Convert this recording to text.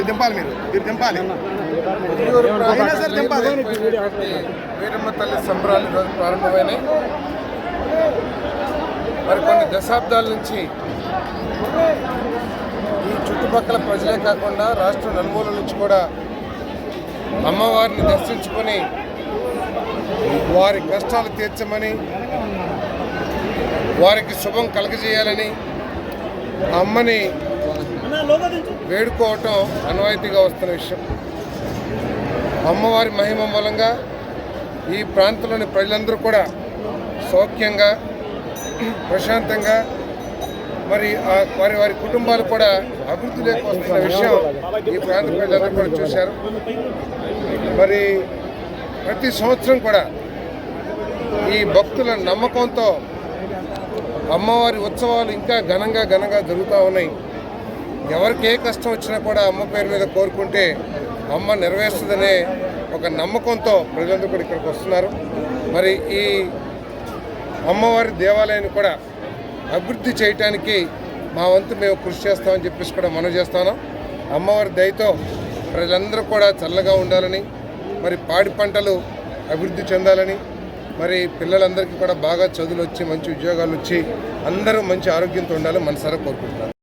దింపాలి మీరు దింపాలి వీరమ్మ తల్లి సంబరాలు ఈరోజు ప్రారంభమైనాయి. మరి కొన్ని దశాబ్దాల నుంచి ఈ చుట్టుపక్కల ప్రజలే కాకుండా రాష్ట్ర నలుమూలల నుంచి కూడా అమ్మవారిని దర్శించుకొని వారి కష్టాలు తీర్చమని, వారికి శుభం కలగజేయాలని అమ్మని వేడుకోవటం ఆనవాయితీగా వస్తున్న విషయం. అమ్మవారి మహిమ మూలంగా ఈ ప్రాంతంలోని ప్రజలందరూ కూడా సౌఖ్యంగా, ప్రశాంతంగా, మరి వారి కుటుంబాలు కూడా అభివృద్ధిలోకి వస్తున్న విషయం ఈ ప్రాంత ప్రజలందరూ కూడా చూశారు. మరి ప్రతి సంవత్సరం కూడా ఈ భక్తుల నమ్మకంతో అమ్మవారి ఉత్సవాలు ఇంకా ఘనంగా జరుగుతూ ఉన్నాయి. ఎవరికి ఏ కష్టం వచ్చినా కూడా అమ్మ పేరు మీద కోరుకుంటే అమ్మ నెరవేరుస్తుందనే ఒక నమ్మకంతో ప్రజలందరూ కూడా ఇక్కడికి వస్తున్నారు. మరి ఈ అమ్మవారి దేవాలయాన్ని కూడా అభివృద్ధి చేయడానికి మా వంతు మేము కృషి చేస్తామని చెప్పేసి కూడా మనం చేస్తాను. అమ్మవారి దయతో ప్రజలందరూ కూడా చల్లగా ఉండాలని, మరి పాడి పంటలు అభివృద్ధి చెందాలని, మరి పిల్లలందరికీ కూడా బాగా చదువులు వచ్చి మంచి ఉద్యోగాలు వచ్చి అందరూ మంచి ఆరోగ్యంతో ఉండాలని మనసారా కోరుకుంటున్నాను.